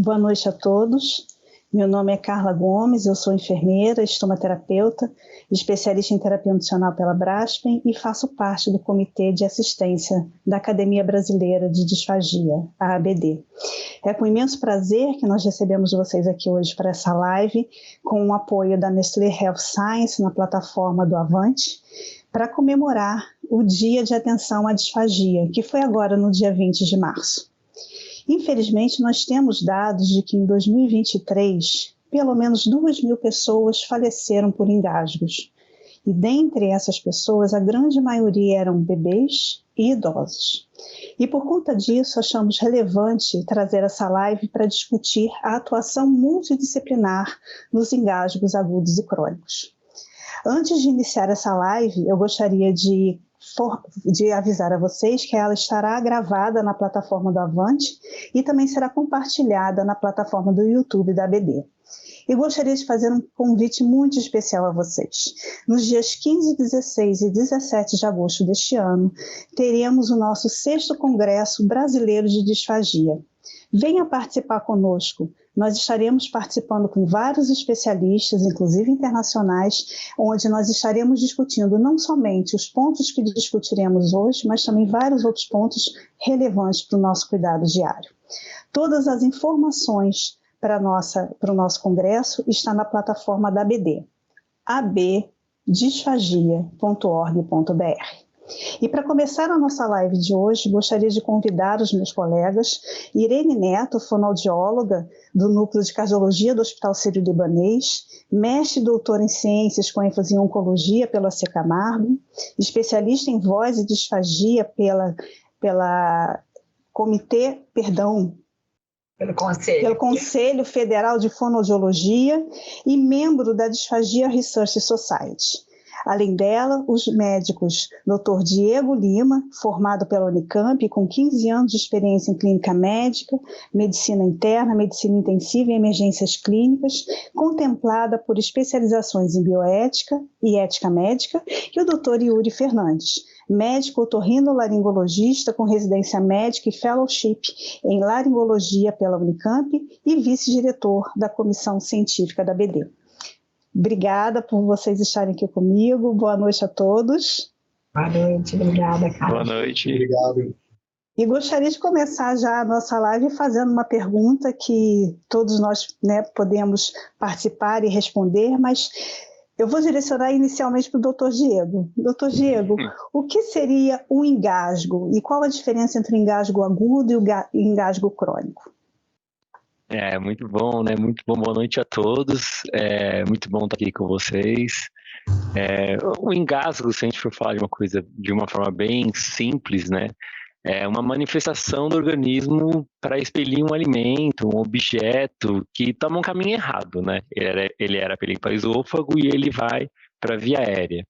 Boa noite a todos. Meu nome é Carla Gomes, eu sou enfermeira, estomaterapeuta, especialista em terapia nutricional pela Braskem e faço parte do Comitê de Assistência da Academia Brasileira de Disfagia, a ABD. É com imenso prazer que nós recebemos vocês aqui hoje para essa live, com o apoio da Nestlé Health Science na plataforma do Avante, para comemorar o Dia de Atenção à Disfagia, que foi agora no dia 20 de março. Infelizmente, nós temos dados de que em 2023, pelo menos 2.000 pessoas faleceram por engasgos. E dentre essas pessoas, a grande maioria eram bebês e idosos. E por conta disso, achamos relevante trazer essa live para discutir a atuação multidisciplinar nos engasgos agudos e crônicos. Antes de iniciar essa live, eu gostaria de avisar a vocês que ela estará gravada na plataforma do Avante e também será compartilhada na plataforma do YouTube da ABD. E gostaria de fazer um convite muito especial a vocês. Nos dias 15, 16 e 17 de agosto deste ano, teremos o nosso 6º Congresso Brasileiro de Disfagia. Venha participar conosco. Nós estaremos participando com vários especialistas, inclusive internacionais, onde nós estaremos discutindo não somente os pontos que discutiremos hoje, mas também vários outros pontos relevantes para o nosso cuidado diário. Todas as informações para o nosso congresso estão na plataforma da ABD, abdisfagia.org.br. E para começar a nossa live de hoje, gostaria de convidar os meus colegas Irene Neto, fonoaudióloga do Núcleo de Cardiologia do Hospital Sírio-Libanês, mestre e doutora em Ciências com ênfase em Oncologia pela Camargo, especialista em voz e disfagia pelo Conselho Federal de Fonoaudiologia e membro da Dysphagia Research Society. Além dela, os médicos Dr. Diego Lima, formado pela Unicamp, com 15 anos de experiência em clínica médica, medicina interna, medicina intensiva e emergências clínicas, contemplada por especializações em bioética e ética médica, e o Dr. Yuri Fernandes, médico otorrinolaringologista com residência médica e fellowship em laringologia pela Unicamp e vice-diretor da comissão científica da BD. Obrigada por vocês estarem aqui comigo. Boa noite a todos. Boa noite, obrigada, Carla. Boa noite. Obrigado. E gostaria de começar já a nossa live fazendo uma pergunta que todos nós podemos participar e responder, mas eu vou direcionar inicialmente para o Dr. Diego. Dr. Diego, o que seria o engasgo e qual a diferença entre o engasgo agudo e o engasgo crônico? Muito bom, né? Muito bom, boa noite a todos. Muito bom estar aqui com vocês. O engasgo, se a gente for falar de uma coisa de uma forma bem simples, né? É uma manifestação do organismo para expelir um alimento, um objeto que toma um caminho errado, né? Ele era para ir para o esôfago e ele vai para a via aérea,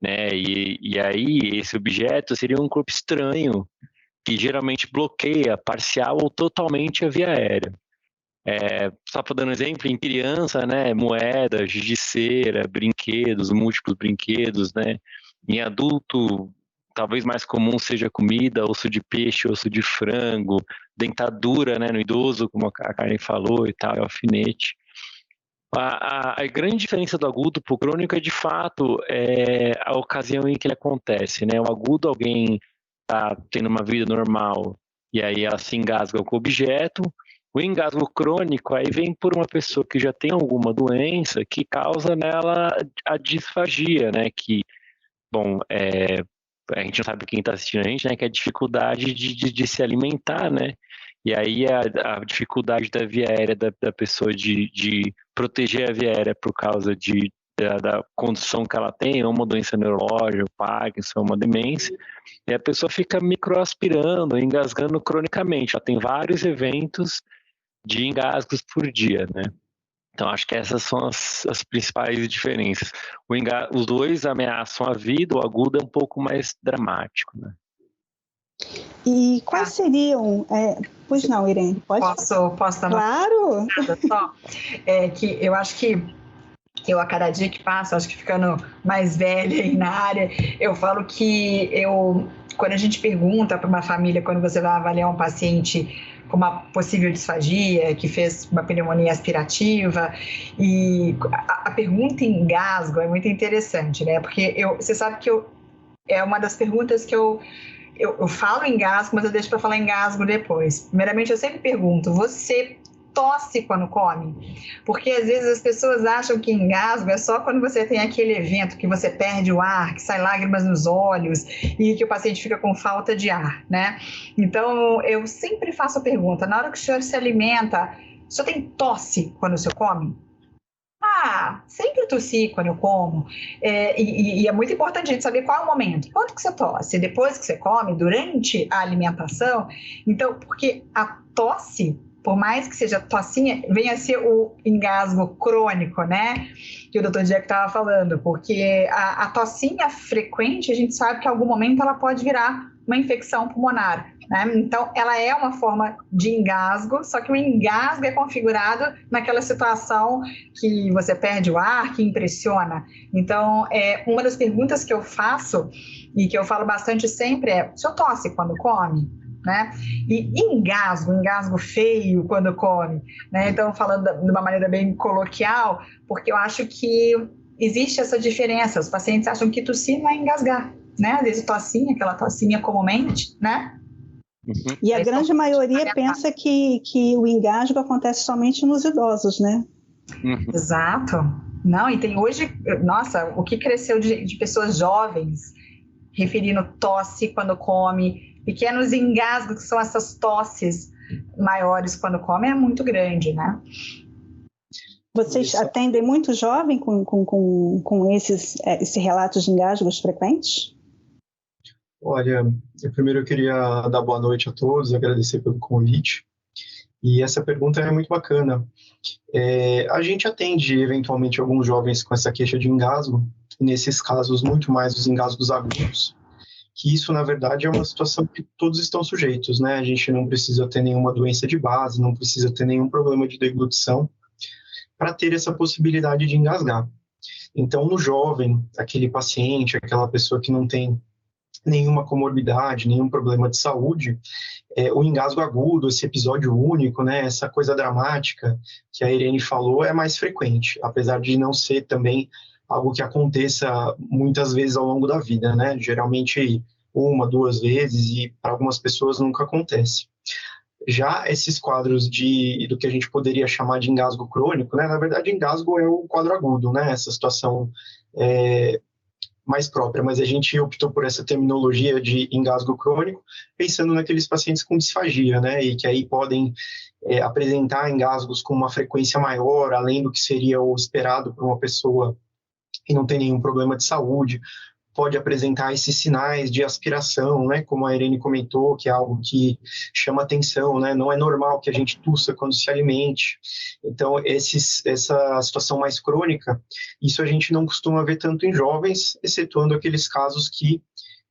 né? E aí esse objeto seria um corpo estranho que geralmente bloqueia parcial ou totalmente a via aérea. Só para dar um exemplo, em criança, né, moeda, giz de cera, brinquedos, múltiplos brinquedos, né? Em adulto, talvez mais comum seja comida, osso de peixe, osso de frango, dentadura, né, no idoso, como a Karen falou e tal, alfinete. A grande diferença do agudo para o crônico é, de fato, a ocasião em que ele acontece, né? O agudo, alguém está tendo uma vida normal e aí ela se engasga com o objeto. O engasgo crônico aí vem por uma pessoa que já tem alguma doença que causa nela a disfagia, né? Que, bom, a gente não sabe quem está assistindo a gente, né? Que é a dificuldade de se alimentar, né? E aí a dificuldade da via aérea da pessoa de proteger a via aérea por causa da condição que ela tem, ou uma doença neurológica, Parkinson, uma demência, e a pessoa fica microaspirando, engasgando cronicamente. Ela tem vários eventos de engasgos por dia, né? Então, acho que essas são as principais diferenças. Os dois ameaçam a vida, o agudo é um pouco mais dramático, né? E quais seriam... Pois não, Irene, pode? Posso dar uma... Claro! Só, que eu acho que a cada dia que passa, acho que ficando mais velha aí na área, eu falo que eu quando a gente pergunta para uma família, quando você vai avaliar um paciente com uma possível disfagia, que fez uma pneumonia aspirativa, e a pergunta em engasgo é muito interessante, né? Porque você sabe que é uma das perguntas que eu falo engasgo, mas eu deixo para falar engasgo depois. Primeiramente, eu sempre pergunto, você tosse quando come? Porque às vezes as pessoas acham que engasgo é só quando você tem aquele evento que você perde o ar, que sai lágrimas nos olhos e que o paciente fica com falta de ar, né? Então, eu sempre faço a pergunta, na hora que o senhor se alimenta, o senhor tem tosse quando o senhor come? Sempre tossi quando eu como. E é muito importante a gente saber qual é o momento. Quando que você tosse? Depois que você come? Durante a alimentação? Então, porque a tosse, por mais que seja tossinha, venha a ser o engasgo crônico, né? Que o Dr. Diego estava falando. Porque a tossinha frequente, a gente sabe que em algum momento ela pode virar uma infecção pulmonar, né? Então, ela é uma forma de engasgo, só que o engasgo é configurado naquela situação que você perde o ar, que impressiona. Então, uma das perguntas que eu faço e que eu falo bastante sempre é: o senhor tosse quando come? Né? E engasgo feio quando come, né? Então, falando de uma maneira bem coloquial, porque eu acho que existe essa diferença. Os pacientes acham que tossir não é engasgar, né? Às vezes tossinha, aquela tossinha comumente, né? Uhum. E a grande maioria pensa que o engasgo acontece somente nos idosos, né? Uhum. Exato. Não, e tem hoje, nossa, o que cresceu de pessoas jovens referindo tosse quando come, pequenos engasgos, que são essas tosses maiores quando come, é muito grande, né? Vocês atendem muito jovem com esses relatos de engasgos frequentes? Olha, primeiro eu queria dar boa noite a todos, agradecer pelo convite. E essa pergunta é muito bacana. A gente atende, eventualmente, alguns jovens com essa queixa de engasgo, e nesses casos, muito mais os engasgos agudos, que isso, na verdade, é uma situação que todos estão sujeitos, né? A gente não precisa ter nenhuma doença de base, não precisa ter nenhum problema de deglutição para ter essa possibilidade de engasgar. Então, no jovem, aquele paciente, aquela pessoa que não tem nenhuma comorbidade, nenhum problema de saúde, o engasgo agudo, esse episódio único, né, essa coisa dramática que a Irene falou, é mais frequente, apesar de não ser também algo que aconteça muitas vezes ao longo da vida, né? Geralmente 1, 2 vezes, e para algumas pessoas nunca acontece. Já esses quadros do que a gente poderia chamar de engasgo crônico, né? Na verdade, engasgo é o quadro agudo, né? Essa situação mais própria, mas a gente optou por essa terminologia de engasgo crônico, pensando naqueles pacientes com disfagia, né? E que aí podem apresentar engasgos com uma frequência maior, além do que seria o esperado para uma pessoa que não tem nenhum problema de saúde, pode apresentar esses sinais de aspiração, né, como a Irene comentou, que é algo que chama atenção, né, não é normal que a gente tussa quando se alimente. Então, essa situação mais crônica, isso a gente não costuma ver tanto em jovens, excetuando aqueles casos que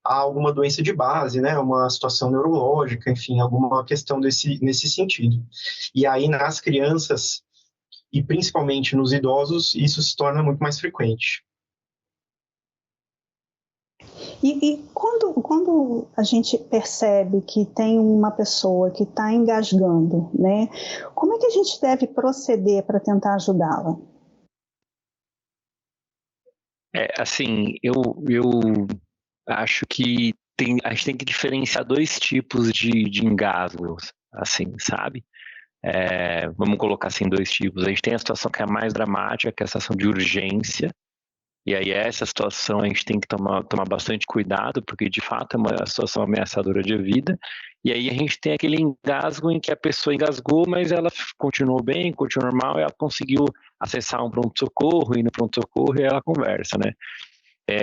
há alguma doença de base, né, uma situação neurológica, enfim, alguma questão nesse sentido. E aí, nas crianças, e principalmente nos idosos, isso se torna muito mais frequente. E quando a gente percebe que tem uma pessoa que está engasgando, né, como é que a gente deve proceder para tentar ajudá-la? Assim, eu acho que a gente tem que diferenciar 2 tipos de engasgos, assim, sabe? Vamos colocar assim 2 tipos. A gente tem a situação que é a mais dramática, que é a situação de urgência, e aí essa situação a gente tem que tomar bastante cuidado, porque de fato é uma situação ameaçadora de vida, e aí a gente tem aquele engasgo em que a pessoa engasgou, mas ela continuou bem, continuou normal, e ela conseguiu acessar um pronto-socorro, ir no pronto-socorro e ela conversa, né?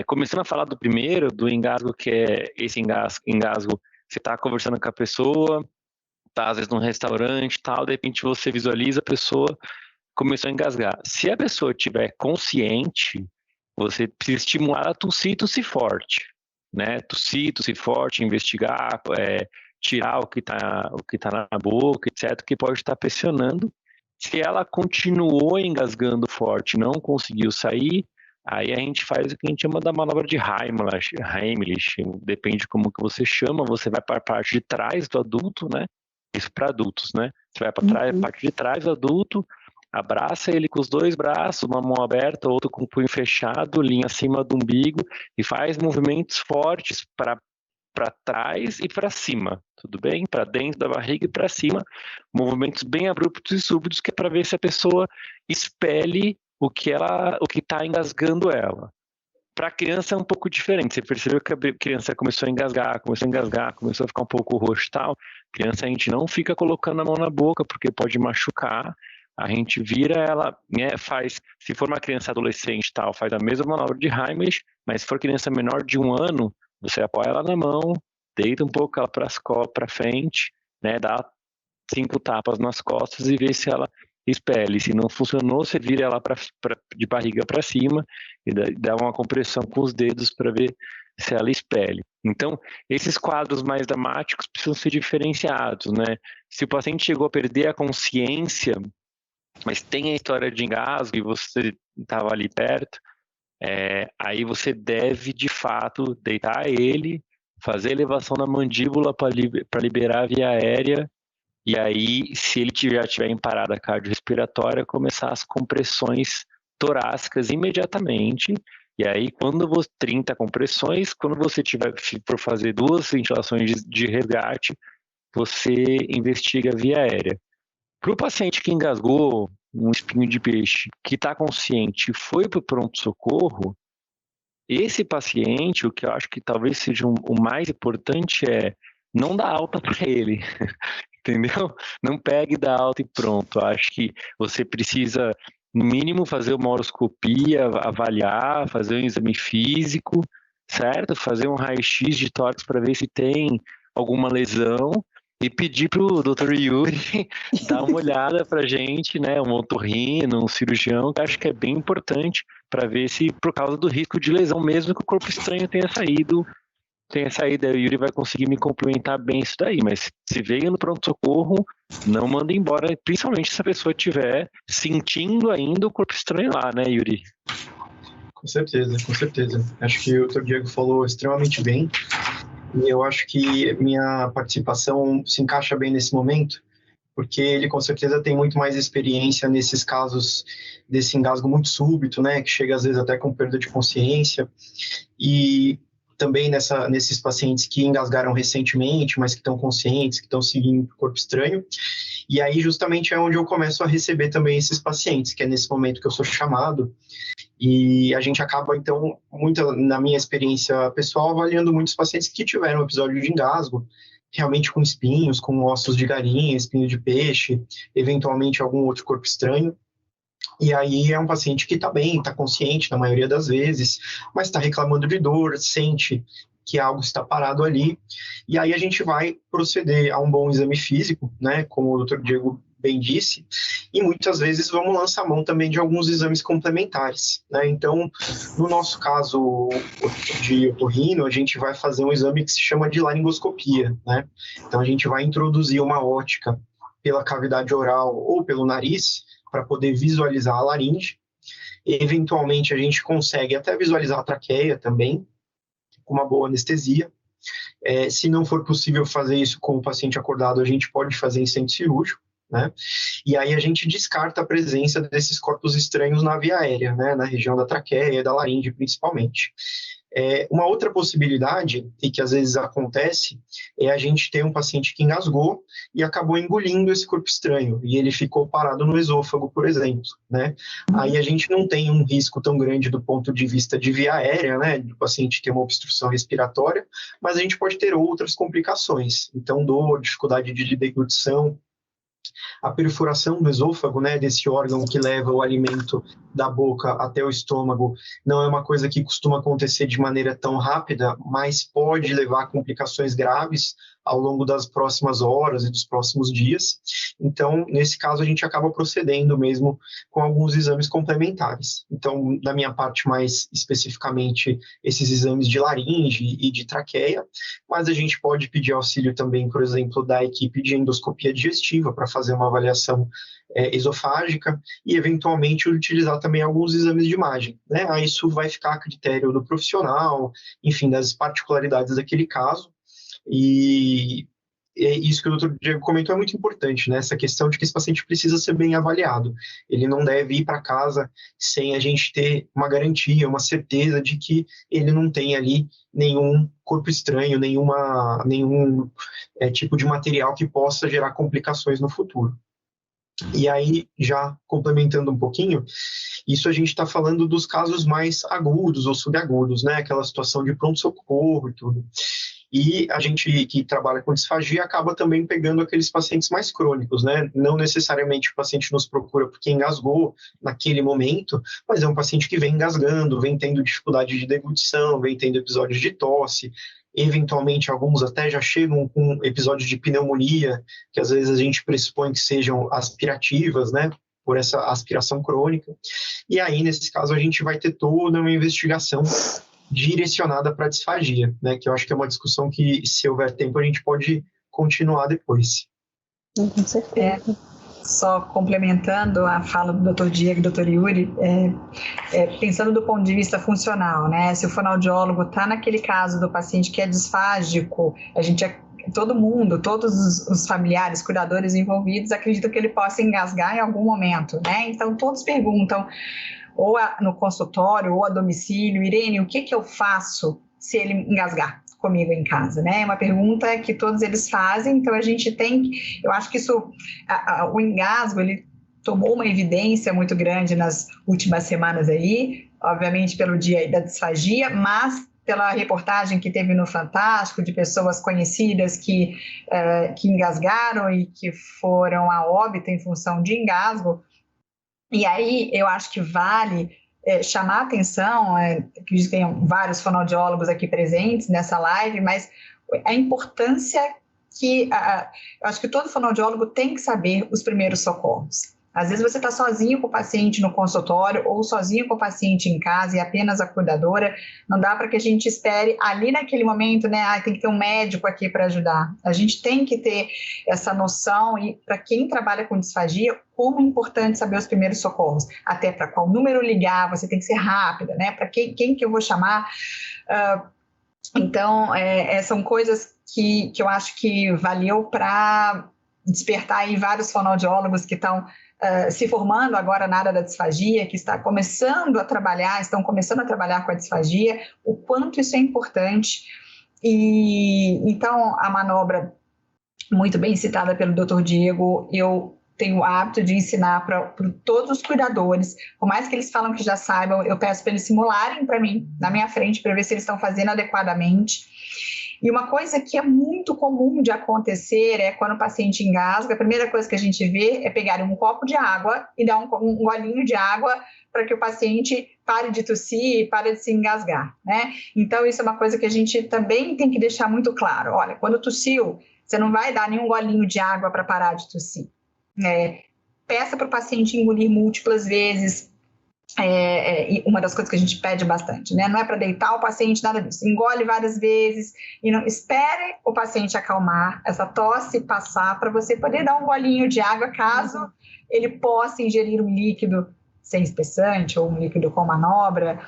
Começando a falar do primeiro, do engasgo, que é esse engasgo, você está conversando com a pessoa, tá às vezes num restaurante e tal, de repente você visualiza a pessoa começou a engasgar. Se a pessoa estiver consciente, você precisa estimular a tossir forte, né? Tossir forte, investigar, tirar o que tá na boca, etc., que pode estar pressionando. Se ela continuou engasgando forte, não conseguiu sair, Aí a gente faz o que a gente chama da manobra de Heimlich, depende de como que você chama, você vai para a parte de trás do adulto, né? Isso para adultos, né? Você vai para trás, a parte de trás do adulto, abraça ele com os dois braços, uma mão aberta, outra com o punho fechado, linha acima do umbigo, e faz movimentos fortes para trás e para cima, tudo bem? Para dentro da barriga e para cima, movimentos bem abruptos e súbitos, que é para ver se a pessoa expele o que está engasgando ela. Para a criança é um pouco diferente. Você percebeu que a criança começou a engasgar, começou a ficar um pouco roxo e tal. Criança, a gente não fica colocando a mão na boca, porque pode machucar. A gente vira ela, né, se for uma criança adolescente tal, faz a mesma manobra de Heimlich, mas se for criança menor de 1 ano, você apoia ela na mão, deita um pouco ela para frente, né, dá 5 tapas nas costas e vê se ela expele. Se não funcionou, você vira ela de barriga para cima e dá uma compressão com os dedos para ver se ela expele. Então, esses quadros mais dramáticos precisam ser diferenciados, né? Se o paciente chegou a perder a consciência, mas tem a história de engasgo e você estava ali perto, aí você deve, de fato, deitar ele, fazer elevação da mandíbula para liberar a via aérea, e aí, se ele já estiver em parada cardiorrespiratória, começar as compressões torácicas imediatamente. E aí, 30 compressões, quando você for fazer 2 ventilações de resgate, você investiga a via aérea. Para o paciente que engasgou um espinho de peixe, que está consciente e foi para o pronto-socorro, esse paciente, o que eu acho que talvez seja o mais importante é não dar alta para ele, entendeu? Não pegue, dá alta e pronto. Eu acho que você precisa, no mínimo, fazer uma horoscopia, avaliar, fazer um exame físico, certo? Fazer um raio-x de tórax para ver se tem alguma lesão e pedir para o Dr. Yuri dar uma olhada para a gente, né? Um otorrino, um cirurgião, que acho que é bem importante para ver se, por causa do risco de lesão, mesmo que o corpo estranho tenha saído, o Yuri vai conseguir me complementar bem isso daí, mas se veio no pronto-socorro, não manda embora, principalmente se a pessoa estiver sentindo ainda o corpo estranho lá, né, Yuri? Com certeza, com certeza. Acho que o Dr. Diego falou extremamente bem, e eu acho que minha participação se encaixa bem nesse momento, porque ele com certeza tem muito mais experiência nesses casos desse engasgo muito súbito, né, que chega às vezes até com perda de consciência, e também nesses pacientes que engasgaram recentemente, mas que estão conscientes, que estão seguindo o corpo estranho. E aí justamente é onde eu começo a receber também esses pacientes, que é nesse momento que eu sou chamado. E a gente acaba, então, na minha experiência pessoal, avaliando muitos pacientes que tiveram episódio de engasgo, realmente com espinhos, com ossos de galinha, espinho de peixe, eventualmente algum outro corpo estranho. E aí é um paciente que está bem, está consciente na maioria das vezes, mas está reclamando de dor, sente que algo está parado ali. E aí a gente vai proceder a um bom exame físico, né, como o Dr. Diego bem disse, e muitas vezes vamos lançar mão também de alguns exames complementares, né? Então, no nosso caso de otorrino, a gente vai fazer um exame que se chama de laringoscopia, né? Então a gente vai introduzir uma ótica pela cavidade oral ou pelo nariz, para poder visualizar a laringe. Eventualmente, a gente consegue até visualizar a traqueia também, com uma boa anestesia. Se não for possível fazer isso com o paciente acordado, a gente pode fazer em centro cirúrgico, né? E aí a gente descarta a presença desses corpos estranhos na via aérea, né? Na região da traqueia, da laringe principalmente. Uma outra possibilidade, e que às vezes acontece, é a gente ter um paciente que engasgou e acabou engolindo esse corpo estranho, e ele ficou parado no esôfago, por exemplo, né? Aí a gente não tem um risco tão grande do ponto de vista de via aérea, né? Do paciente ter uma obstrução respiratória, mas a gente pode ter outras complicações, então dor, dificuldade de deglutição, a perfuração do esôfago, né, desse órgão que leva o alimento da boca até o estômago, não é uma coisa que costuma acontecer de maneira tão rápida, mas pode levar a complicações graves ao longo das próximas horas e dos próximos dias. Então, nesse caso, a gente acaba procedendo mesmo com alguns exames complementares. Então, da minha parte, mais especificamente, esses exames de laringe e de traqueia, mas a gente pode pedir auxílio também, por exemplo, da equipe de endoscopia digestiva para fazer fazer uma avaliação esofágica e, eventualmente, utilizar também alguns exames de imagem, né? Aí isso vai ficar a critério do profissional, enfim, das particularidades daquele caso. E isso que o Dr. Diego comentou é muito importante, né? Essa questão de que esse paciente precisa ser bem avaliado. Ele não deve ir para casa sem a gente ter uma garantia, uma certeza de que ele não tem ali nenhum corpo estranho, nenhum tipo de material que possa gerar complicações no futuro. E aí, já complementando um pouquinho, isso a gente está falando dos casos mais agudos ou subagudos, né? Aquela situação de pronto-socorro e tudo. E a gente que trabalha com disfagia acaba também pegando aqueles pacientes mais crônicos, né? Não necessariamente o paciente nos procura porque engasgou naquele momento, mas é um paciente que vem engasgando, vem tendo dificuldade de deglutição, vem tendo episódios de tosse, eventualmente alguns até já chegam com episódios de pneumonia, que às vezes a gente pressupõe que sejam aspirativas, né? Por essa aspiração crônica. E aí, nesse caso, a gente vai ter toda uma investigação direcionada para a disfagia, né? Que eu acho que é uma discussão que, se houver tempo, a gente pode continuar depois. Com certeza. Só complementando a fala do Dr. Diego e do Dr. Yuri, pensando do ponto de vista funcional, né? Se o fonoaudiólogo está naquele caso do paciente que é disfágico, todo mundo, todos os familiares, cuidadores envolvidos, acreditam que ele possa engasgar em algum momento, né? Então, todos perguntam, ou no consultório, ou a domicílio, Irene, o que eu faço se ele engasgar comigo em casa, né? É uma pergunta que todos eles fazem, então a gente eu acho que o engasgo, ele tomou uma evidência muito grande nas últimas semanas aí, obviamente pelo dia da disfagia, mas pela reportagem que teve no Fantástico, de pessoas conhecidas que engasgaram e que foram a óbito em função de engasgo. E aí eu acho que vale chamar a atenção, que tem vários fonoaudiólogos aqui presentes nessa live, mas a importância que eu acho que todo fonoaudiólogo tem que saber os primeiros socorros. Às vezes você está sozinho com o paciente no consultório ou sozinho com o paciente em casa e apenas a cuidadora, não dá para que a gente espere ali naquele momento, né? Tem que ter um médico aqui para ajudar. A gente tem que ter essa noção e para quem trabalha com disfagia, como é importante saber os primeiros socorros, até para qual número ligar, você tem que ser rápida, né? Para quem que eu vou chamar? Então, são coisas que eu acho que valeu para despertar aí vários fonoaudiólogos que estão se formando agora na área da disfagia, que estão começando a trabalhar com a disfagia, o quanto isso é importante. E então, a manobra, muito bem citada pelo Dr. Diego, eu tenho o hábito de ensinar para todos os cuidadores, por mais que eles falam que já saibam, eu peço para eles simularem para mim, na minha frente, para ver se eles estão fazendo adequadamente. E uma coisa que é muito comum de acontecer é quando o paciente engasga, a primeira coisa que a gente vê é pegar um copo de água e dar um golinho de água para que o paciente pare de tossir e pare de se engasgar, né? Então, isso é uma coisa que a gente também tem que deixar muito claro. Olha, quando tossiu, você não vai dar nenhum golinho de água para parar de tossir. Peça para o paciente engolir múltiplas vezes. Uma das coisas que a gente pede bastante, né? Não é para deitar o paciente, nada disso. Engole várias vezes e não espere o paciente acalmar, essa tosse passar, para você poder dar um golinho de água caso ele possa ingerir um líquido sem espessante ou um líquido com manobra,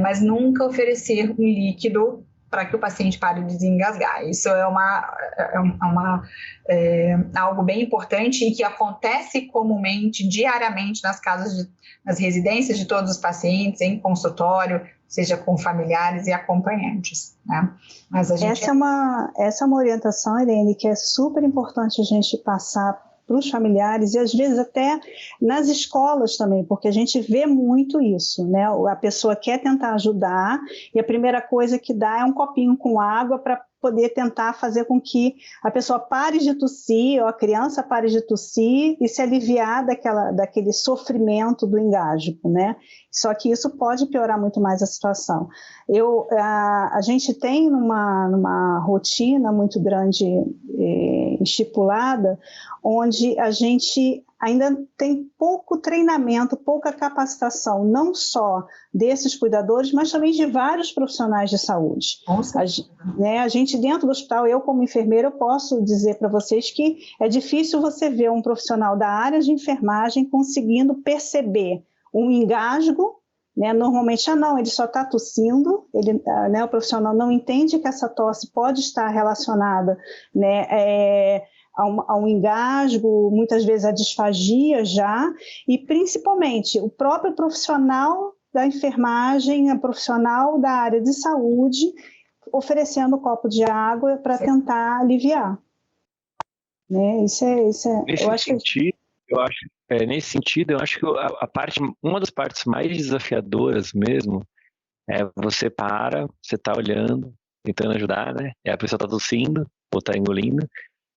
mas nunca oferecer um líquido para que o paciente pare de desengasgar. Isso é algo bem importante e que acontece comumente, diariamente, nas residências de todos os pacientes, em consultório, seja com familiares e acompanhantes, né? Mas essa é uma orientação, Irene, que é super importante a gente passar para os familiares e às vezes até nas escolas também, porque a gente vê muito isso, né? A pessoa quer tentar ajudar e a primeira coisa que dá é um copinho com água para poder tentar fazer com que a pessoa pare de tossir, ou a criança pare de tossir e se aliviar daquele sofrimento do engasgo, né? Só que isso pode piorar muito mais a situação. A gente tem numa rotina muito grande estipulada, onde a gente ainda tem pouco treinamento, pouca capacitação, não só desses cuidadores, mas também de vários profissionais de saúde. A gente dentro do hospital, eu como enfermeira, eu posso dizer para vocês que é difícil você ver um profissional da área de enfermagem conseguindo perceber um engasgo, né? Normalmente, não, ele só está tossindo, o profissional não entende que essa tosse pode estar relacionada, né, a um engasgo, muitas vezes a disfagia já, e principalmente o próprio profissional da enfermagem, a profissional da área de saúde, oferecendo um copo de água para tentar aliviar. Né? Nesse sentido, eu acho que uma das partes mais desafiadoras mesmo é você está olhando, tentando ajudar, né? E a pessoa está tossindo ou está engolindo.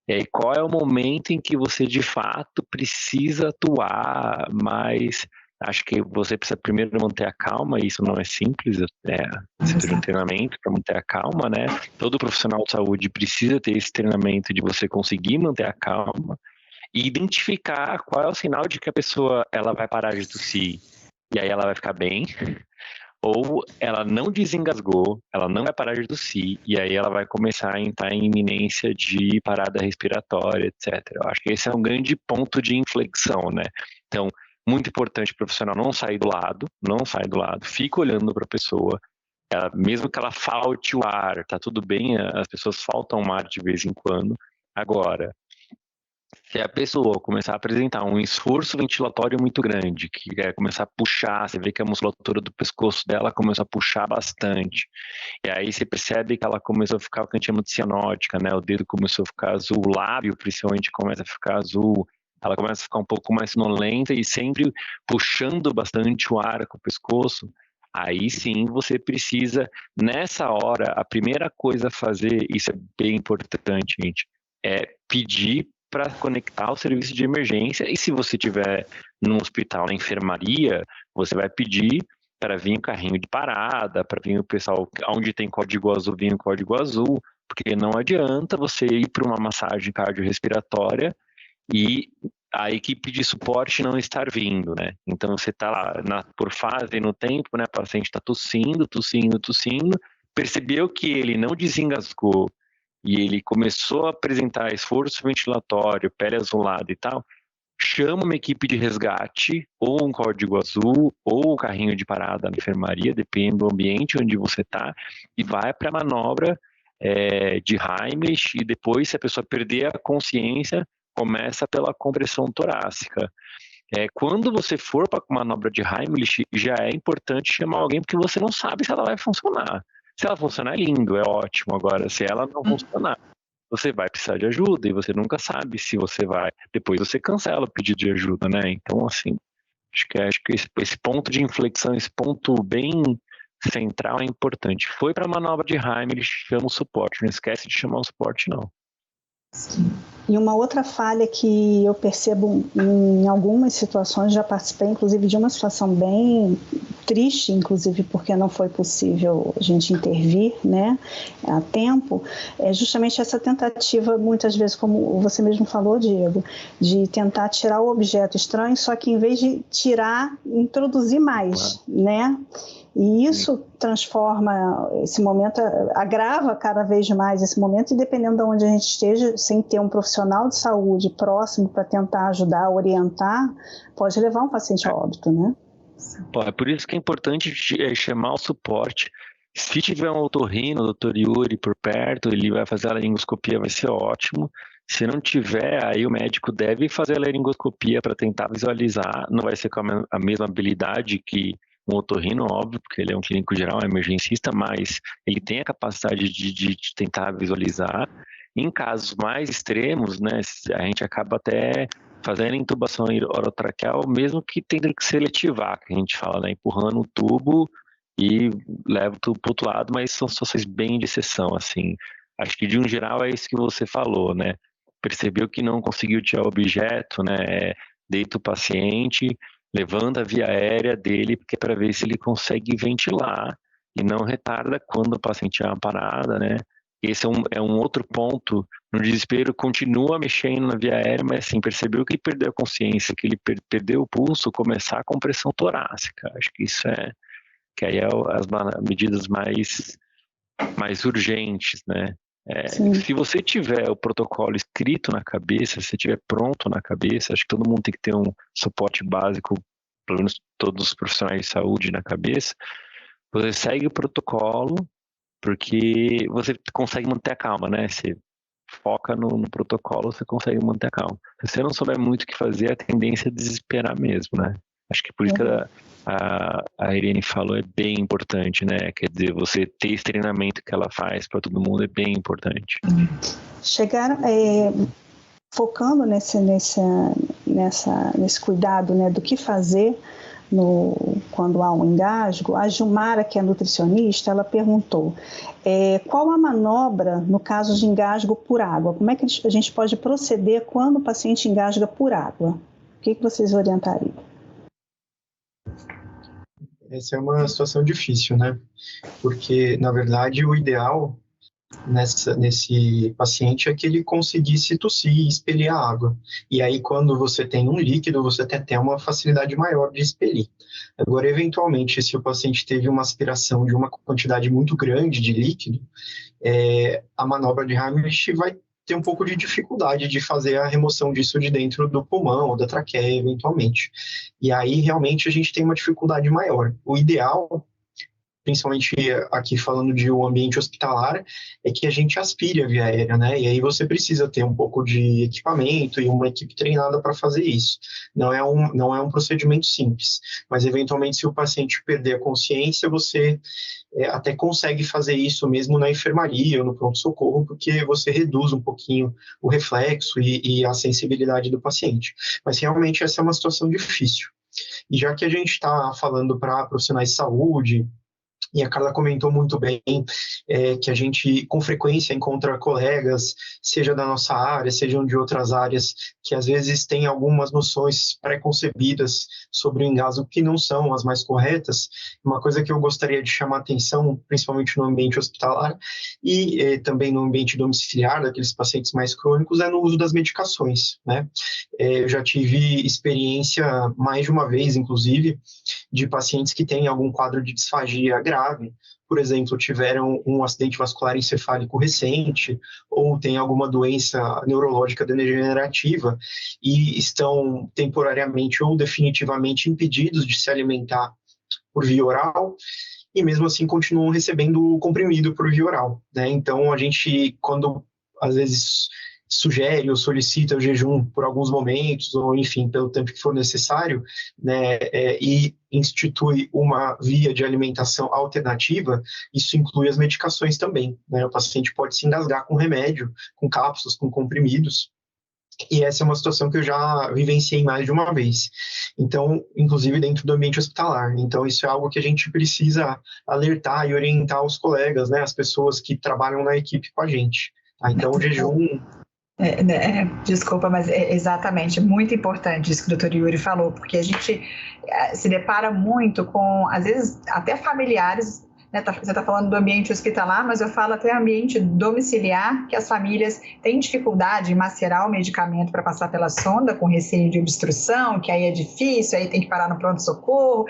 E aí, qual é o momento em que você, de fato, precisa atuar mais? Acho que você precisa primeiro manter a calma, e isso não é simples, você precisa de um treinamento para manter a calma, né? Todo profissional de saúde precisa ter esse treinamento de você conseguir manter a calma e identificar qual é o sinal de que a pessoa ela vai parar de tossir, e aí ela vai ficar bem, ou ela não desengasgou, ela não vai parar de tossir, e aí ela vai começar a entrar em iminência de parada respiratória, etc. Eu acho que esse é um grande ponto de inflexão, né? Então, muito importante o profissional não sai do lado, fica olhando para a pessoa, mesmo que ela falte o ar, tá tudo bem, as pessoas faltam o ar de vez em quando. Agora, se a pessoa começar a apresentar um esforço ventilatório muito grande, que é começar a puxar, você vê que a musculatura do pescoço dela começou a puxar bastante, e aí você percebe que ela começou a ficar o que a gente chama de cianótica, né? O dedo começou a ficar azul, o lábio principalmente começa a ficar azul, ela começa a ficar um pouco mais sonolenta e sempre puxando bastante o ar com o pescoço. Aí sim você precisa, nessa hora, a primeira coisa a fazer, isso é bem importante, gente, é pedir para conectar o serviço de emergência, e se você estiver no hospital, na enfermaria, você vai pedir para vir o carrinho de parada, para vir o pessoal, onde tem código azul, vir o código azul, porque não adianta você ir para uma massagem cardiorrespiratória e a equipe de suporte não estar vindo, né? Então você está lá por fase no tempo, né? O paciente está tossindo, percebeu que ele não desengasgou, e ele começou a apresentar esforço ventilatório, pele azulada e tal, chama uma equipe de resgate, ou um código azul, ou um carrinho de parada na enfermaria, depende do ambiente onde você está, e vai para a manobra de Heimlich, e depois, se a pessoa perder a consciência, começa pela compressão torácica. Quando você for para a manobra de Heimlich, já é importante chamar alguém, porque você não sabe se ela vai funcionar. Se ela funcionar, é lindo, é ótimo. Agora, se ela não funcionar, você vai precisar de ajuda e você nunca sabe se você vai. Depois você cancela o pedido de ajuda, né? Então, assim, acho que esse ponto de inflexão, esse ponto bem central é importante. Foi para a manobra de Heimlich, chama o suporte. Não esquece de chamar o suporte, não. Sim. E uma outra falha que eu percebo em algumas situações, já participei inclusive de uma situação bem triste, inclusive porque não foi possível a gente intervir, né, a tempo, é justamente essa tentativa, muitas vezes, como você mesmo falou, Diego, de tentar tirar o objeto estranho, só que em vez de tirar, introduzir mais, né? E isso transforma esse momento, agrava cada vez mais esse momento, e dependendo de onde a gente esteja, sem ter um profissional de saúde próximo para tentar ajudar, orientar, pode levar um paciente a óbito, né? É por isso que é importante chamar o suporte. Se tiver um otorrino, o Dr. Yuri por perto, ele vai fazer a laringoscopia, vai ser ótimo. Se não tiver, aí o médico deve fazer a laringoscopia para tentar visualizar. Não vai ser com a mesma habilidade que um otorrino, óbvio, porque ele é um clínico geral, é emergencista, mas ele tem a capacidade de tentar visualizar. Em casos mais extremos, né, a gente acaba até fazendo intubação orotraqueal, mesmo que tendo que seletivar, que a gente fala, né, empurrando o tubo e leva o tubo para o outro lado, mas são situações bem de exceção, assim. Acho que de um geral é isso que você falou, né? Percebeu que não conseguiu tirar o objeto, né? Deita o paciente, levanta a via aérea dele, porque é para ver se ele consegue ventilar e não retarda quando o paciente é uma parada, né? esse é um outro ponto. No desespero, continua mexendo na via aérea, mas assim, percebeu que ele perdeu a consciência, que ele perdeu o pulso, começar a compressão torácica. Acho que isso que aí é as medidas mais urgentes, né? Se você tiver o protocolo escrito na cabeça, se tiver pronto na cabeça, acho que todo mundo tem que ter um suporte básico, pelo menos todos os profissionais de saúde na cabeça. Você segue o protocolo, porque você consegue manter a calma, né? Você foca no protocolo, você consegue manter a calma. Se você não souber muito o que fazer, a tendência é desesperar mesmo, né? Acho que por isso que a Irene falou é bem importante, né? Quer dizer, você ter esse treinamento que ela faz para todo mundo é bem importante. Chegaram focando nesse cuidado, né, do que fazer quando há um engasgo. A Gilmara, que é nutricionista, ela perguntou qual a manobra no caso de engasgo por água? Como é que a gente pode proceder quando o paciente engasga por água? O que vocês orientariam? Essa é uma situação difícil, né? Porque, na verdade, o ideal nesse paciente é que ele conseguisse tossir e expelir a água. E aí, quando você tem um líquido, você tem uma facilidade maior de expelir. Agora, eventualmente, se o paciente teve uma aspiração de uma quantidade muito grande de líquido, a manobra de Heimlich vai ter um pouco de dificuldade de fazer a remoção disso de dentro do pulmão ou da traqueia, eventualmente. E aí, realmente, a gente tem uma dificuldade maior. O ideal, principalmente aqui falando de um ambiente hospitalar, é que a gente aspire a via aérea, né? E aí você precisa ter um pouco de equipamento e uma equipe treinada para fazer isso. Não é um procedimento simples, mas eventualmente se o paciente perder a consciência, você até consegue fazer isso mesmo na enfermaria ou no pronto-socorro, porque você reduz um pouquinho o reflexo e a sensibilidade do paciente. Mas realmente essa é uma situação difícil. E já que a gente está falando para profissionais de saúde, e a Carla comentou muito bem que a gente, com frequência, encontra colegas, seja da nossa área, sejam de outras áreas, que às vezes têm algumas noções pré-concebidas sobre o engasgo que não são as mais corretas. Uma coisa que eu gostaria de chamar a atenção, principalmente no ambiente hospitalar e também no ambiente domiciliar, daqueles pacientes mais crônicos, é no uso das medicações, né? Eu já tive experiência, mais de uma vez, inclusive, de pacientes que têm algum quadro de disfagia grave, por exemplo, tiveram um acidente vascular encefálico recente ou têm alguma doença neurológica degenerativa e estão temporariamente ou definitivamente impedidos de se alimentar por via oral e mesmo assim continuam recebendo comprimido por via oral, né? Então a gente, quando às vezes sugere ou solicita o jejum por alguns momentos, ou enfim, pelo tempo que for necessário, né, e institui uma via de alimentação alternativa, isso inclui as medicações também, né? O paciente pode se engasgar com remédio, com cápsulas, com comprimidos, e essa é uma situação que eu já vivenciei mais de uma vez. Então, inclusive dentro do ambiente hospitalar. Então, isso é algo que a gente precisa alertar e orientar os colegas, né, as pessoas que trabalham na equipe com a gente. Tá? Então, o jejum... Desculpa, mas é exatamente muito importante isso que o Dr. Yuri falou, porque a gente se depara muito com, às vezes, até familiares, né? Você está falando do ambiente hospitalar, mas eu falo até ambiente domiciliar, que as famílias têm dificuldade em macerar o medicamento para passar pela sonda com receio de obstrução, que aí é difícil, aí tem que parar no pronto-socorro,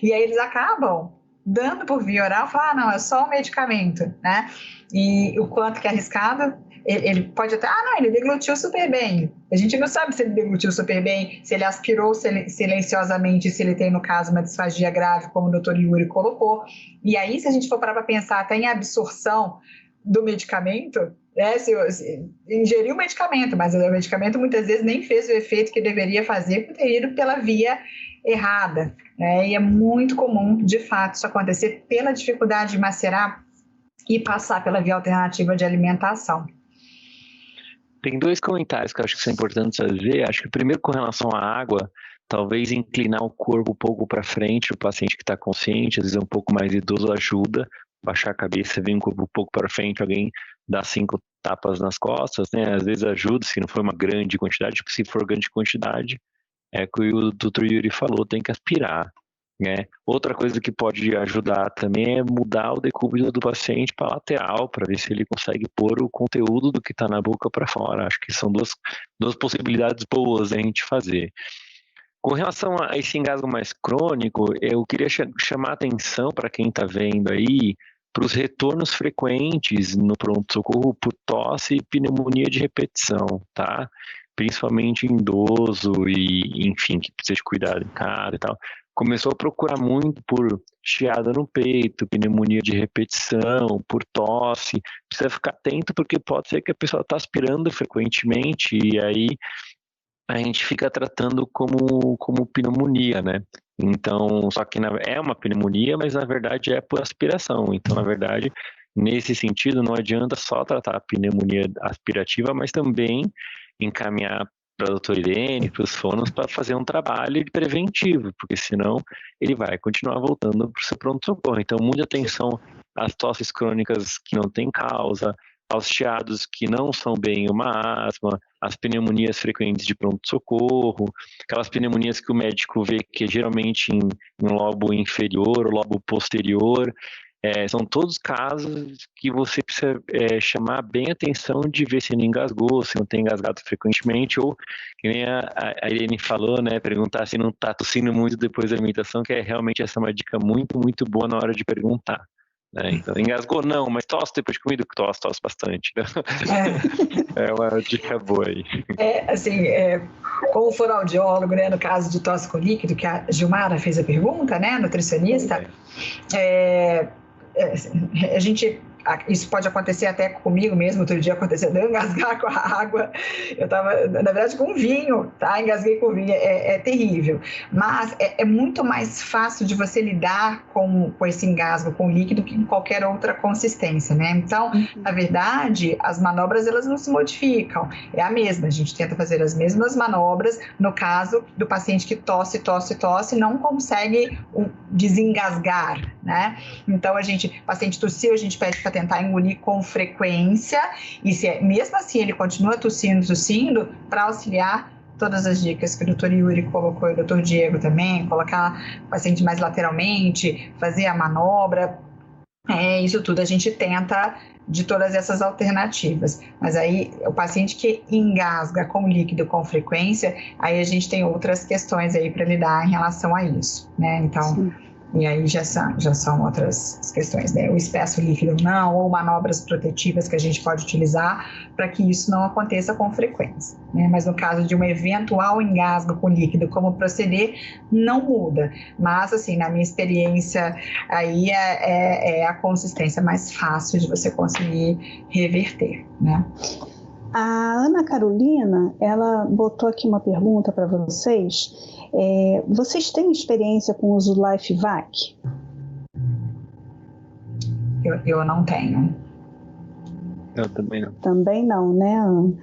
e aí eles acabam dando por via oral, falar, não, é só um medicamento, né? E o quanto que é arriscado. Ele pode até, ele deglutiu super bem. A gente não sabe se ele deglutiu super bem, se ele aspirou silenciosamente, se ele tem, no caso, uma disfagia grave, como o Dr. Yuri colocou. E aí, se a gente for parar para pensar até em absorção do medicamento, se ingeriu o medicamento, mas o medicamento muitas vezes nem fez o efeito que deveria fazer por ter ido pela via errada, né? E é muito comum, de fato, isso acontecer pela dificuldade de macerar e passar pela via alternativa de alimentação. Tem dois comentários que eu acho que são importantes fazer. Acho que o primeiro, com relação à água, talvez inclinar o corpo um pouco para frente, o paciente que está consciente, às vezes é um pouco mais idoso, ajuda, baixar a cabeça, vir o corpo um pouco para frente, alguém dá 5 tapas nas costas, né? Às vezes ajuda, se não for uma grande quantidade, porque se for grande quantidade, é que o Dr. Yuri falou, tem que aspirar. né? Outra coisa que pode ajudar também é mudar o decúbito do paciente para lateral, para ver se ele consegue pôr o conteúdo do que está na boca para fora. Acho que são duas possibilidades boas da gente fazer. Com relação a esse engasgo mais crônico, eu queria chamar a atenção para quem está vendo aí para os retornos frequentes no pronto-socorro por tosse e pneumonia de repetição, tá? Principalmente em idoso e, enfim, que precisa de cuidado em casa e tal. Começou a procurar muito por chiada no peito, pneumonia de repetição, por tosse. Precisa ficar atento porque pode ser que a pessoa está aspirando frequentemente e aí a gente fica tratando como pneumonia, né? Então, só que é uma pneumonia, mas na verdade é por aspiração. Então, na verdade, nesse sentido, não adianta só tratar a pneumonia aspirativa, mas também encaminhar para a doutora Irene, para os fonos, para fazer um trabalho preventivo, porque senão ele vai continuar voltando para o seu pronto-socorro. Então, muita atenção às tosses crônicas que não têm causa, aos chiados que não são bem uma asma, as pneumonias frequentes de pronto-socorro, aquelas pneumonias que o médico vê que é geralmente em lobo inferior ou lobo posterior. São todos casos que você precisa chamar bem atenção de ver se não engasgou, se não tem engasgado frequentemente, ou, que nem a Irene falou, né, perguntar se não está tossindo muito depois da imitação, que realmente essa é uma dica muito, muito boa na hora de perguntar. Então, engasgou não, mas tosse depois de comida, tosse bastante. É uma dica boa aí. Como fonoaudiólogo, né, no caso de tosse com líquido, que a Gilmara fez a pergunta, né, nutricionista, a gente... Isso pode acontecer até comigo mesmo, outro dia aconteceu de eu engasgar com a água, eu estava, na verdade, com vinho, tá? Engasguei com vinho, é terrível, mas é muito mais fácil de você lidar com esse engasgo com líquido que com qualquer outra consistência, né? Então, na verdade, as manobras, elas não se modificam, é a mesma, a gente tenta fazer as mesmas manobras, no caso do paciente que tosse, não consegue desengasgar, né? Então, o paciente tossiu, a gente pede para tentar engolir com frequência, e mesmo assim ele continua tossindo, para auxiliar todas as dicas que o Dr. Yuri colocou e o Dr. Diego também, colocar o paciente mais lateralmente, fazer a manobra, isso tudo a gente tenta de todas essas alternativas, mas aí o paciente que engasga com líquido com frequência, aí a gente tem outras questões aí para lidar em relação a isso, né? Então, sim. E aí já são outras questões, né? O espesso líquido ou não, ou manobras protetivas que a gente pode utilizar para que isso não aconteça com frequência, né? Mas no caso de um eventual engasgo com líquido, como proceder, não muda. Mas, assim, na minha experiência, aí é a consistência mais fácil de você conseguir reverter, né? A Ana Carolina, ela botou aqui uma pergunta para vocês. Vocês têm experiência com o uso do LifeVac? Eu não tenho. Eu também não. Também não, né, Ana?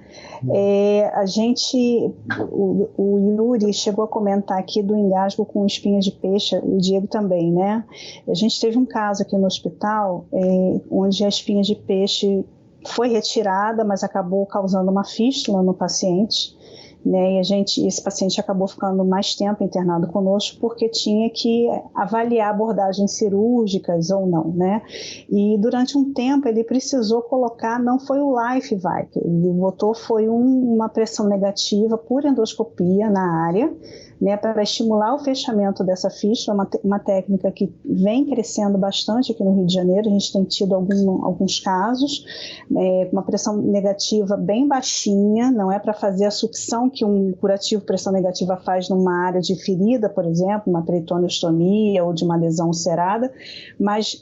O Yuri chegou a comentar aqui do engasgo com espinhas de peixe, o Diego também, né? A gente teve um caso aqui no hospital, onde a espinha de peixe foi retirada, mas acabou causando uma fístula no paciente, né? E esse paciente acabou ficando mais tempo internado conosco porque tinha que avaliar abordagens cirúrgicas ou não, né? E durante um tempo ele precisou colocar, não foi o LifeVac, ele botou foi uma pressão negativa por endoscopia na área, né, para estimular o fechamento dessa fístula, uma técnica que vem crescendo bastante aqui no Rio de Janeiro. A gente tem tido alguns casos, uma pressão negativa bem baixinha, não é para fazer a sucção que um curativo pressão negativa faz numa área de ferida, por exemplo, uma peritoneostomia ou de uma lesão ulcerada, mas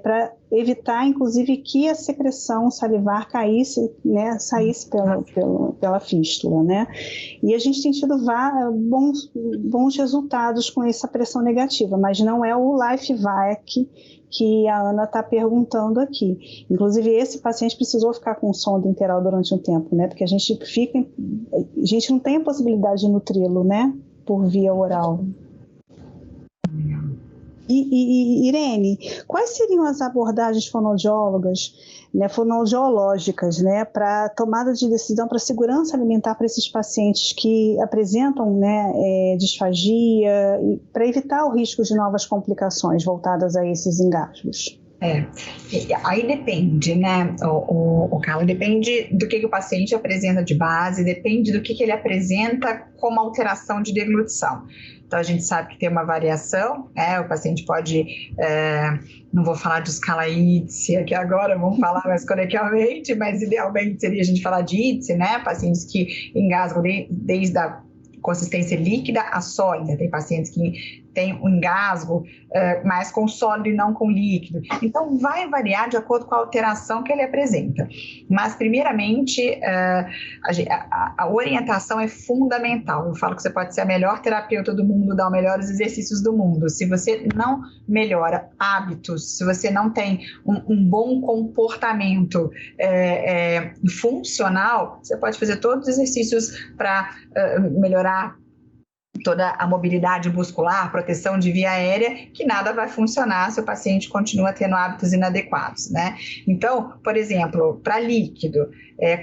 para evitar, inclusive, que a secreção salivar caísse, né, saísse pela fístula, né? E a gente tem tido bons resultados com essa pressão negativa, mas não é o LifeVac que a Ana está perguntando aqui. Inclusive, esse paciente precisou ficar com sonda interal durante um tempo, né? Porque a gente não tem a possibilidade de nutri-lo, né? Por via oral. Irene, quais seriam as abordagens fonoaudiólogas, né, fonoaudiológicas, né, para tomada de decisão para segurança alimentar para esses pacientes que apresentam, né, disfagia, para evitar o risco de novas complicações voltadas a esses engasgos? Aí depende, né, o Carla, depende do que o paciente apresenta de base, depende do que ele apresenta como alteração de deglutição. Então, a gente sabe que tem uma variação, o paciente pode, não vou falar de escala ITSE aqui agora, vamos falar mais coloquialmente, mas idealmente seria a gente falar de ITSE, né, pacientes que engasgam desde a consistência líquida a sólida, tem pacientes que têm um engasgo mais com sólido e não com líquido. Então, vai variar de acordo com a alteração que ele apresenta. Mas, primeiramente, a orientação é fundamental. Eu falo que você pode ser a melhor terapeuta do mundo, dar os melhores exercícios do mundo. Se você não melhora hábitos, se você não tem um bom comportamento funcional, você pode fazer todos os exercícios para melhorar toda a mobilidade muscular, proteção de via aérea, que nada vai funcionar se o paciente continua tendo hábitos inadequados, né? Então, por exemplo, para líquido,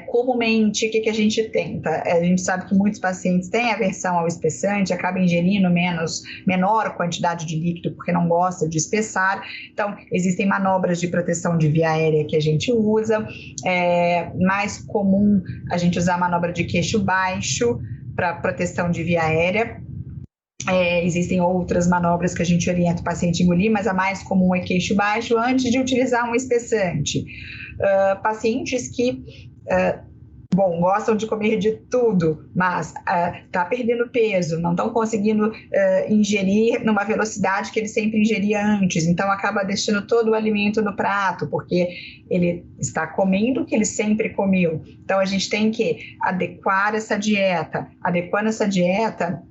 comumente, o que a gente tenta? A gente sabe que muitos pacientes têm aversão ao espessante, acabam ingerindo menor quantidade de líquido porque não gosta de espessar. Então, existem manobras de proteção de via aérea que a gente usa. Mais comum a gente usar a manobra de queixo baixo para proteção de via aérea. Existem outras manobras que a gente orienta o paciente a engolir, mas a mais comum é queixo baixo antes de utilizar um espessante. Pacientes que gostam de comer de tudo, mas tá perdendo peso, não estão conseguindo ingerir numa velocidade que ele sempre ingeria antes, então acaba deixando todo o alimento no prato, porque ele está comendo o que ele sempre comeu. Então a gente tem que adequar essa dieta. Adequando essa dieta,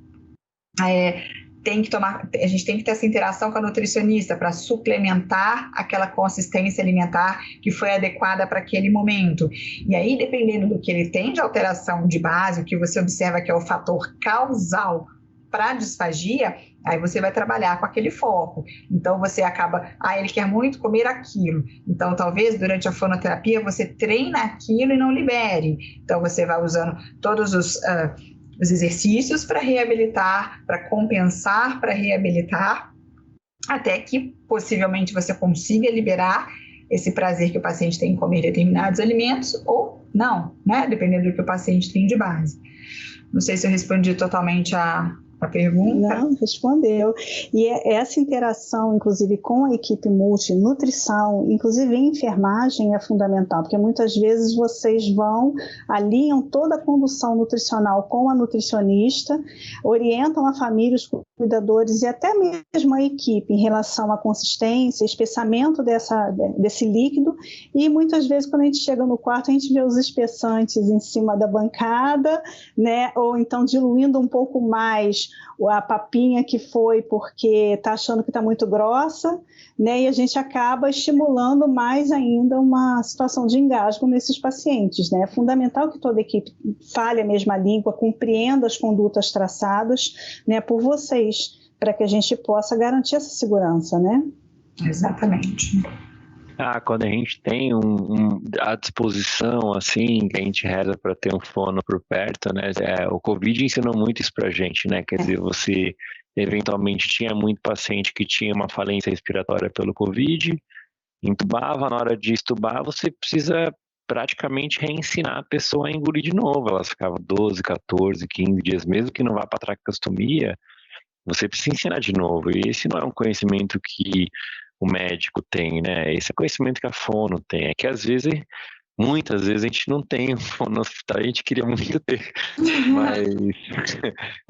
a gente tem que ter essa interação com a nutricionista para suplementar aquela consistência alimentar que foi adequada para aquele momento. E aí, dependendo do que ele tem de alteração de base, o que você observa que é o fator causal para a disfagia, aí você vai trabalhar com aquele foco. Então, você acaba, ele quer muito comer aquilo. Então, talvez, durante a fonoterapia, você treina aquilo e não libere. Então, você vai usando todos os exercícios para reabilitar, para compensar, para reabilitar, até que possivelmente você consiga liberar esse prazer que o paciente tem em comer determinados alimentos ou não, né? Dependendo do que o paciente tem de base. Não sei se eu respondi totalmente a pergunta. Não, respondeu. E essa interação, inclusive, com a equipe multinutrição, inclusive em enfermagem, é fundamental, porque muitas vezes vocês alinham toda a condução nutricional com a nutricionista, orientam a família, os cuidadores e até mesmo a equipe em relação à consistência, espessamento desse líquido, e muitas vezes quando a gente chega no quarto a gente vê os espessantes em cima da bancada, né? Ou então diluindo um pouco mais a papinha que foi porque está achando que está muito grossa, né? E a gente acaba estimulando mais ainda uma situação de engasgo nesses pacientes, né? É fundamental que toda a equipe fale a mesma língua, compreenda as condutas traçadas, né, por vocês, para que a gente possa garantir essa segurança, né? Exatamente. Quando a gente tem à disposição, assim, que a gente reza para ter um fono por perto, né? O Covid ensinou muito isso pra gente, né? Quer dizer, você eventualmente tinha muito paciente que tinha uma falência respiratória pelo Covid, entubava, na hora de estubar, você precisa praticamente reensinar a pessoa a engolir de novo. Elas ficavam 12, 14, 15 dias, mesmo que não vá para traqueostomia, você precisa ensinar de novo. E esse não é um conhecimento que o médico tem, né? Esse é conhecimento que a fono tem. É que às vezes, muitas vezes a gente não tem um fono no hospital, a gente queria muito ter, mas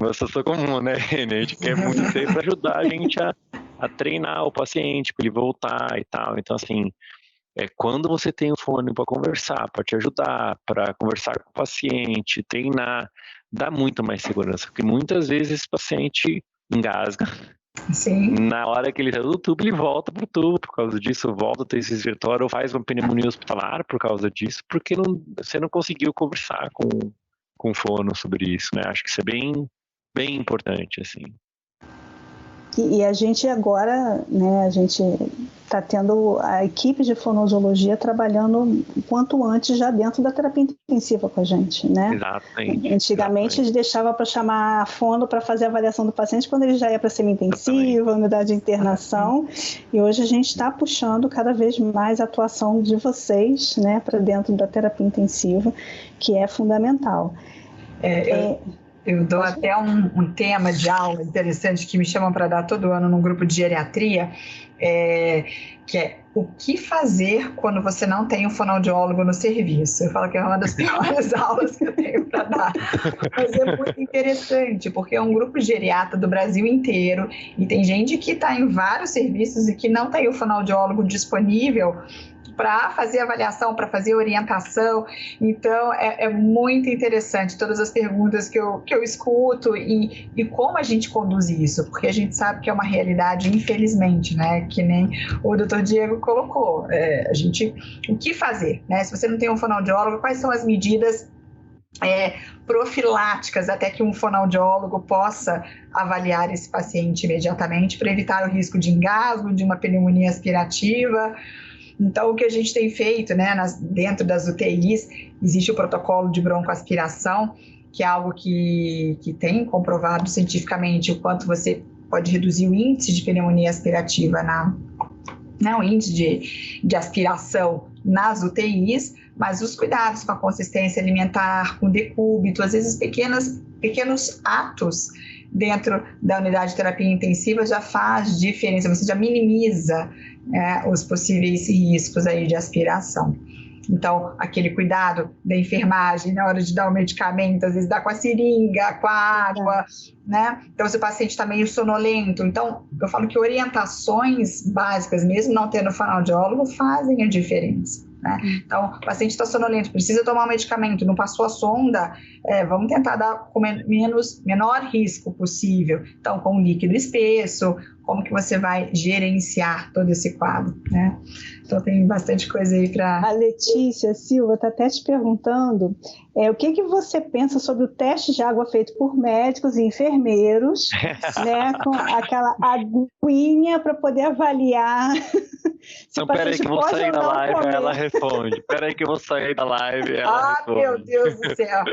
uma situação comum, né? A gente quer muito ter para ajudar a gente a treinar o paciente, para ele voltar e tal. Então, assim, quando você tem o fone para conversar, para te ajudar, para conversar com o paciente, treinar, dá muito mais segurança, porque muitas vezes esse paciente engasga. Sim. Na hora que ele sai do tubo, ele volta pro tubo por causa disso, volta a ter esse respiratório ou faz uma pneumonia hospitalar por causa disso, porque você não conseguiu conversar com o fono sobre isso, né? Acho que isso é bem, bem importante, assim. E a gente agora, né, a gente está tendo a equipe de fonoaudiologia trabalhando o quanto antes já dentro da terapia intensiva com a gente, né? Exatamente. Antigamente eles deixavam para chamar a fono para fazer a avaliação do paciente quando ele já ia para semi-intensiva, unidade de internação, e hoje a gente está puxando cada vez mais a atuação de vocês, né, para dentro da terapia intensiva, que é fundamental. Eu dou até um tema de aula interessante que me chamam para dar todo ano num grupo de geriatria, que é o que fazer quando você não tem um fonoaudiólogo no serviço. Eu falo que é uma das piores aulas que eu tenho para dar, mas é muito interessante, porque é um grupo de geriatra do Brasil inteiro, e tem gente que está em vários serviços e que não tem o fonoaudiólogo disponível para fazer avaliação, para fazer orientação. Então, é muito interessante todas as perguntas que eu escuto e como a gente conduz isso, porque a gente sabe que é uma realidade, infelizmente, né? Que nem o Dr. Diego colocou. O que fazer, né? Se você não tem um fonoaudiólogo, quais são as medidas profiláticas até que um fonoaudiólogo possa avaliar esse paciente imediatamente para evitar o risco de engasgo, de uma pneumonia aspirativa. Então, o que a gente tem feito, né, dentro das UTIs, existe o protocolo de broncoaspiração, que é algo que tem comprovado cientificamente o quanto você pode reduzir o índice de pneumonia aspirativa, o índice de aspiração nas UTIs, mas os cuidados com a consistência alimentar, com decúbito, às vezes pequenos atos dentro da unidade de terapia intensiva já faz diferença, você já minimiza os possíveis riscos aí de aspiração. Então, aquele cuidado da enfermagem na hora de dar o medicamento, às vezes dá com a seringa, com a água, né? Então, se o paciente está meio sonolento. Então, eu falo que orientações básicas, mesmo não tendo fonoaudiólogo, fazem a diferença, né? Então, o paciente está sonolento, precisa tomar um medicamento, não passou a sonda, vamos tentar dar com menor risco possível. Então, com um líquido espesso, como que você vai gerenciar todo esse quadro, né? Então, tem bastante coisa aí para... A Letícia Silva está até te perguntando o que você pensa sobre o teste de água feito por médicos e enfermeiros, né, com aquela aguinha para poder avaliar se Não, o paciente peraí que eu vou pode sair ou da não live, comer. ela responde. Peraí que eu vou sair da live, ela responde. Meu Deus do céu!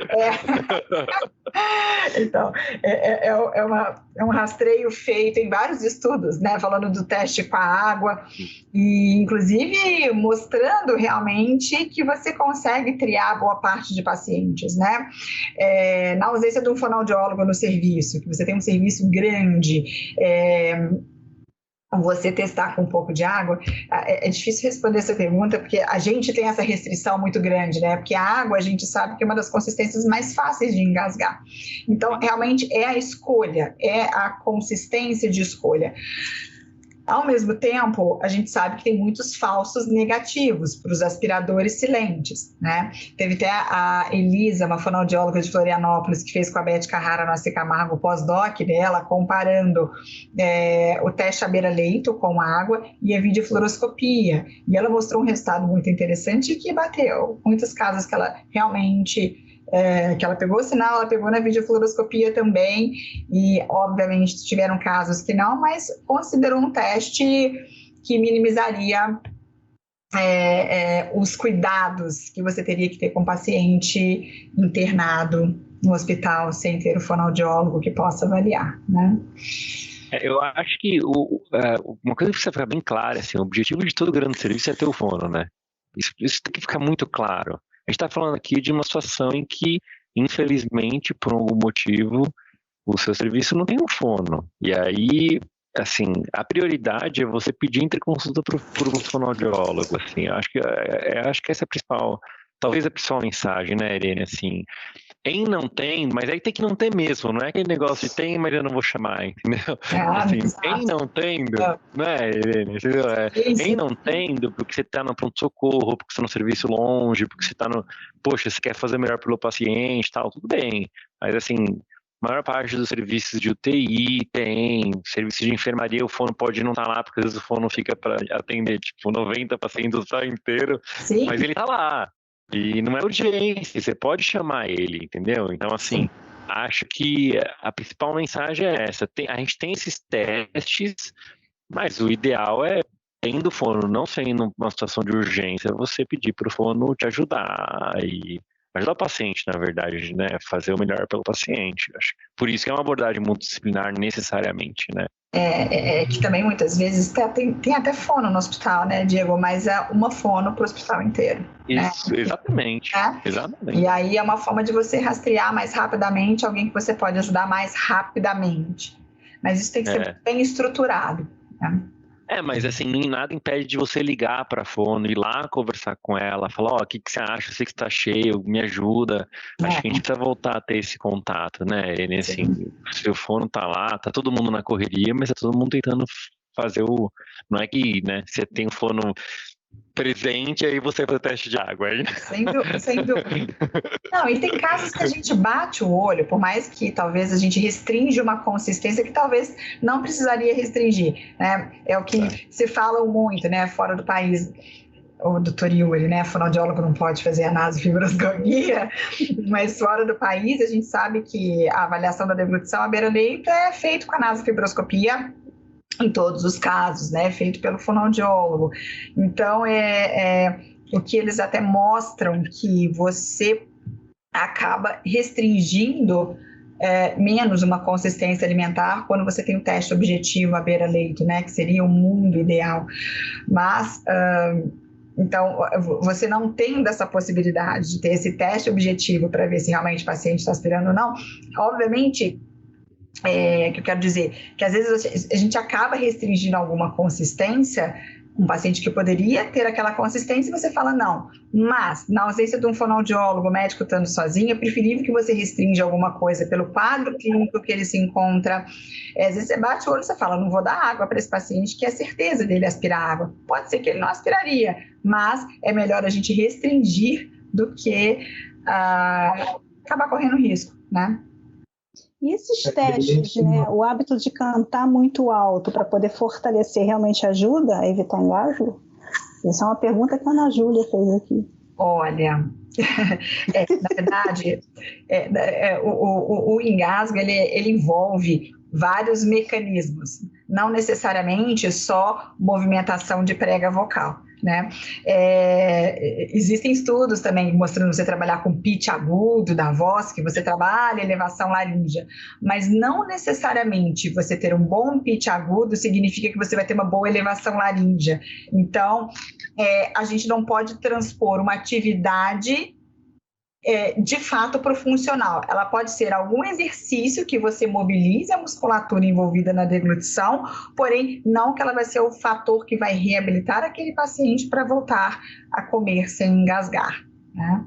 Então, é um rastreio feito em vários estudos, né, falando do teste com a água, e inclusive mostrando realmente que você consegue triar boa parte de pacientes, né? Na ausência de um fonoaudiólogo no serviço, que você tem um serviço grande, você testar com um pouco de água, é difícil responder essa pergunta, porque a gente tem essa restrição muito grande, né? Porque a água, a gente sabe que é uma das consistências mais fáceis de engasgar. Então, realmente, é a escolha, é a consistência de escolha. Ao mesmo tempo, a gente sabe que tem muitos falsos negativos para os aspiradores silentes, né? Teve até a Elisa, uma fonoaudióloga de Florianópolis, que fez com a Beth Carrara no AC Camargo o pós-doc dela, comparando o teste à beira-leito com água e a videofluoroscopia. E ela mostrou um resultado muito interessante que bateu muitos casos que ela realmente... que ela pegou o sinal, ela pegou na videofluoroscopia também, e obviamente tiveram casos que não, mas considerou um teste que minimizaria os cuidados que você teria que ter com o paciente internado no hospital sem ter o fonoaudiólogo que possa avaliar, né? Eu acho que uma coisa que precisa ficar bem clara, assim, o objetivo de todo grande serviço é ter o fono, né? Isso tem que ficar muito claro. A gente está falando aqui de uma situação em que, infelizmente, por algum motivo, o seu serviço não tem um fono. E aí, assim, a prioridade é você pedir interconsulta por um fonoaudiólogo, assim. Acho que essa é a principal, talvez a principal mensagem, né, Irene, assim. Não tem, mas aí tem que não ter mesmo, não é aquele negócio de tem, mas eu não vou chamar, entendeu? Assim, não tendo, né, Irene? Não tendo, porque você tá no pronto-socorro, porque você tá no serviço longe, porque você tá poxa, você quer fazer melhor pelo paciente e tal, tudo bem. Mas assim, a maior parte dos serviços de UTI tem, serviços de enfermaria, o fono pode não estar lá, porque às vezes o fono fica para atender, tipo, 90 pacientes o dia inteiro, Sim. Mas ele tá lá. E não é urgência, você pode chamar ele, entendeu? Então, assim, acho que a principal mensagem é essa. A gente tem esses testes, mas o ideal é, tendo o fono, não sendo uma situação de urgência, você pedir para o fono te ajudar e ajudar o paciente, na verdade, né? Fazer o melhor pelo paciente. Acho. Por isso que é uma abordagem multidisciplinar necessariamente, né? Que também muitas vezes tem até fono no hospital, né, Diego? Mas é uma fono para o hospital inteiro. Isso, né? Exatamente. E aí é uma forma de você rastrear mais rapidamente alguém que você pode ajudar mais rapidamente. Mas isso tem que ser bem estruturado, né? Mas assim, nada impede de você ligar para a fono, ir lá conversar com ela, falar, o que você acha? Eu sei que está cheio, me ajuda. Acho que a gente precisa voltar a ter esse contato, né? Ele, assim, se o fono tá lá, tá todo mundo na correria, mas é todo mundo tentando fazer o... Não é que, né, você tem o fono presente, aí você faz o teste de água. Hein? Sem dúvida. Não, e tem casos que a gente bate o olho, por mais que talvez a gente restringe uma consistência que talvez não precisaria restringir, né? É o que se fala muito, né, fora do país. O doutor Yuri, né, fonoaudiólogo, não pode fazer a nasofibroscopia, mas fora do país a gente sabe que a avaliação da deglutição à beira-leito é feita com a nasofibroscopia em todos os casos, né, feito pelo fonoaudiólogo. Então, o que eles até mostram que você acaba restringindo menos uma consistência alimentar quando você tem um teste objetivo à beira-leito, né, que seria o mundo ideal. Mas, então, você não tendo essa possibilidade de ter esse teste objetivo para ver se realmente o paciente está aspirando ou não, obviamente... que eu quero dizer, que às vezes a gente acaba restringindo alguma consistência, um paciente que poderia ter aquela consistência, e você fala não, mas na ausência de um fonoaudiólogo, médico estando sozinho, é preferível que você restrinja alguma coisa pelo quadro clínico que ele se encontra. Às vezes você bate o olho e você fala, não vou dar água para esse paciente, que é certeza dele aspirar água. Pode ser que ele não aspiraria, mas é melhor a gente restringir do que acabar correndo risco, né? E esses testes, né, o hábito de cantar muito alto para poder fortalecer realmente ajuda a evitar engasgo? Essa é uma pergunta que a Ana Júlia fez aqui. Olha, na verdade, o engasgo ele envolve vários mecanismos, não necessariamente só movimentação de prega vocal, né? Existem estudos também mostrando você trabalhar com pitch agudo da voz, que você trabalha elevação laríngea, mas não necessariamente você ter um bom pitch agudo significa que você vai ter uma boa elevação laríngea. Então, a gente não pode transpor uma atividade de fato para o funcional. Ela pode ser algum exercício que você mobilize a musculatura envolvida na deglutição, porém não que ela vai ser o fator que vai reabilitar aquele paciente para voltar a comer sem engasgar, né?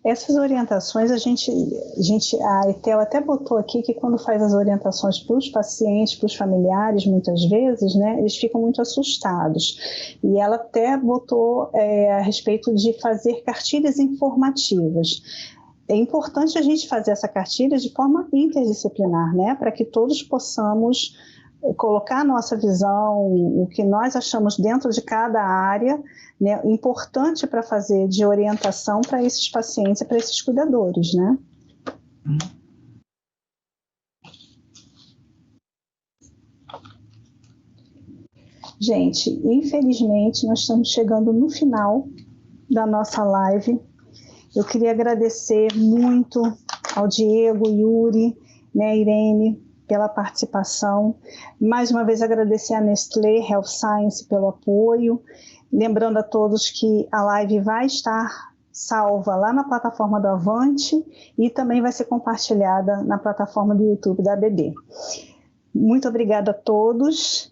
Essas orientações, a Etel até botou aqui que quando faz as orientações para os pacientes, para os familiares, muitas vezes, né, eles ficam muito assustados. E ela até botou a respeito de fazer cartilhas informativas. É importante a gente fazer essa cartilha de forma interdisciplinar, né, para que todos possamos colocar a nossa visão, o que nós achamos dentro de cada área, né, importante para fazer de orientação para esses pacientes e para esses cuidadores, né? Gente, infelizmente nós estamos chegando no final da nossa live. Eu queria agradecer muito ao Diego, Yuri, né, Irene, pela participação. Mais uma vez agradecer a Nestlé Health Science pelo apoio. Lembrando a todos que a live vai estar salva lá na plataforma do Avante e também vai ser compartilhada na plataforma do YouTube da ABB. Muito obrigada a todos.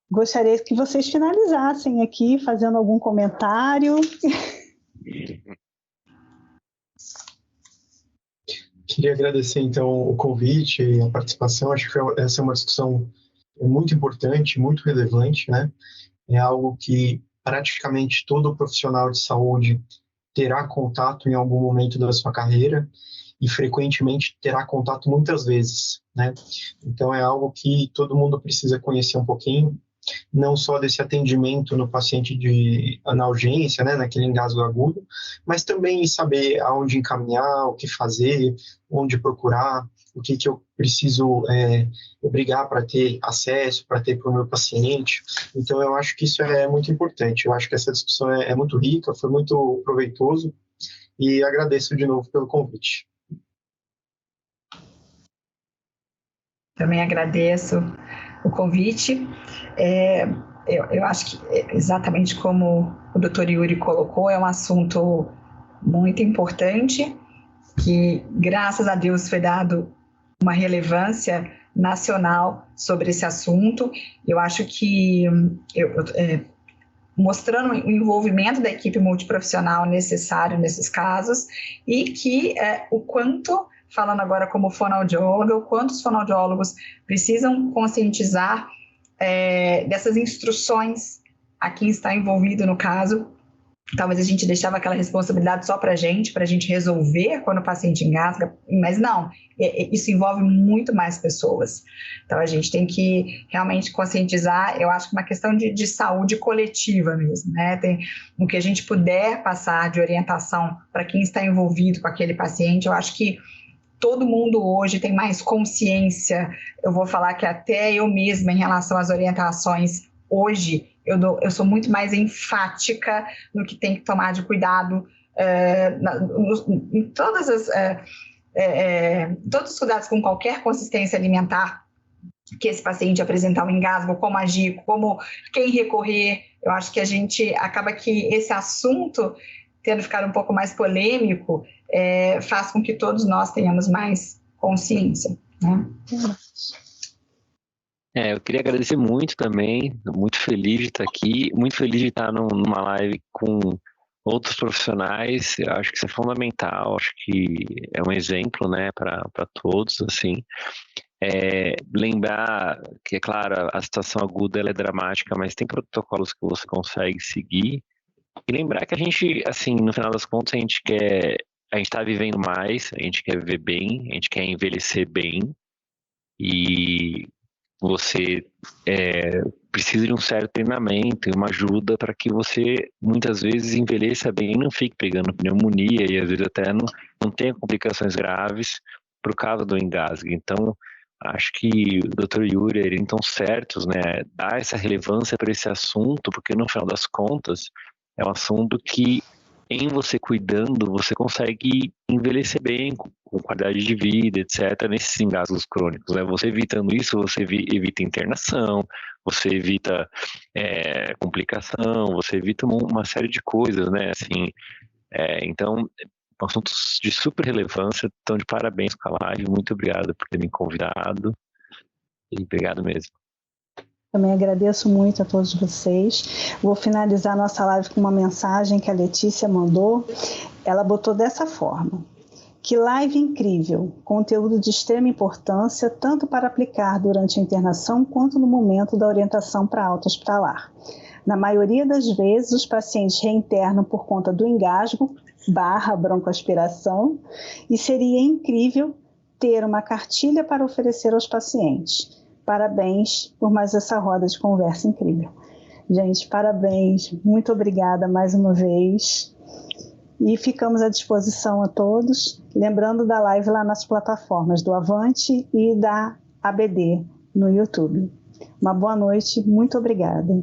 Gostaria que vocês finalizassem aqui fazendo algum comentário. Queria agradecer, então, o convite e a participação. Acho que essa é uma discussão muito importante, muito relevante, né? É algo que praticamente todo profissional de saúde terá contato em algum momento da sua carreira e, frequentemente, terá contato muitas vezes, né? Então, é algo que todo mundo precisa conhecer um pouquinho. não só desse atendimento no paciente na urgência, né, naquele engasgo agudo, mas também saber aonde encaminhar, o que fazer, onde procurar, o que eu preciso brigar para ter acesso, para ter para o meu paciente. Então, eu acho que isso é muito importante. Eu acho que essa discussão é muito rica, foi muito proveitoso, e agradeço de novo pelo convite. Também agradeço o convite. Eu acho que, exatamente como o Dr. Yuri colocou, é um assunto muito importante, que, graças a Deus, foi dado uma relevância nacional sobre esse assunto. Eu acho que, mostrando o envolvimento da equipe multiprofissional necessário nesses casos, e que o quanto, falando agora como fonoaudióloga, o quanto os fonoaudiólogos precisam conscientizar dessas instruções a quem está envolvido no caso. Talvez a gente deixava aquela responsabilidade só para a gente resolver quando o paciente engasga, mas não, isso envolve muito mais pessoas. Então a gente tem que realmente conscientizar, eu acho que é uma questão de saúde coletiva mesmo, né? Tem o que a gente puder passar de orientação para quem está envolvido com aquele paciente. Eu acho que todo mundo hoje tem mais consciência. Eu vou falar que até eu mesma, em relação às orientações, hoje eu sou muito mais enfática no que tem que tomar de cuidado em todos os cuidados com qualquer consistência alimentar que esse paciente apresentar um engasgo, como agir, como quem recorrer. Eu acho que a gente acaba que esse assunto, tendo ficado um pouco mais polêmico, faz com que todos nós tenhamos mais consciência, né? Eu queria agradecer muito também, muito feliz de estar aqui, muito feliz de estar numa live com outros profissionais. Eu acho que isso é fundamental, acho que é um exemplo, né, para todos, assim. Lembrar que, é claro, a situação aguda ela é dramática, mas tem protocolos que você consegue seguir. E lembrar que a gente, assim, no final das contas, a gente está vivendo mais, a gente quer viver bem, a gente quer envelhecer bem, e você precisa de um certo treinamento e uma ajuda para que você muitas vezes envelheça bem e não fique pegando pneumonia e às vezes até não tenha complicações graves por causa do engasgue. Então, acho que o Dr. Yuri e Erin estão certos, né? Dar essa relevância para esse assunto, porque no final das contas é um assunto que, em você cuidando, você consegue envelhecer bem, com qualidade de vida, etc., nesses engasgos crônicos, né? Você evitando isso, você evita internação, você evita complicação, você evita uma série de coisas, né? Assim, então, assuntos de super relevância. Então, de parabéns com a live, muito obrigado por ter me convidado, e obrigado mesmo. Também agradeço muito a todos vocês. Vou finalizar nossa live com uma mensagem que a Letícia mandou. Ela botou dessa forma: que live incrível, conteúdo de extrema importância, tanto para aplicar durante a internação quanto no momento da orientação para alta hospitalar. Na maioria das vezes, os pacientes reinternam por conta do engasgo / broncoaspiração, e seria incrível ter uma cartilha para oferecer aos pacientes. Parabéns por mais essa roda de conversa incrível. Gente, parabéns, muito obrigada mais uma vez. E ficamos à disposição a todos, lembrando da live lá nas plataformas do Avante e da ABD no YouTube. Uma boa noite, muito obrigada.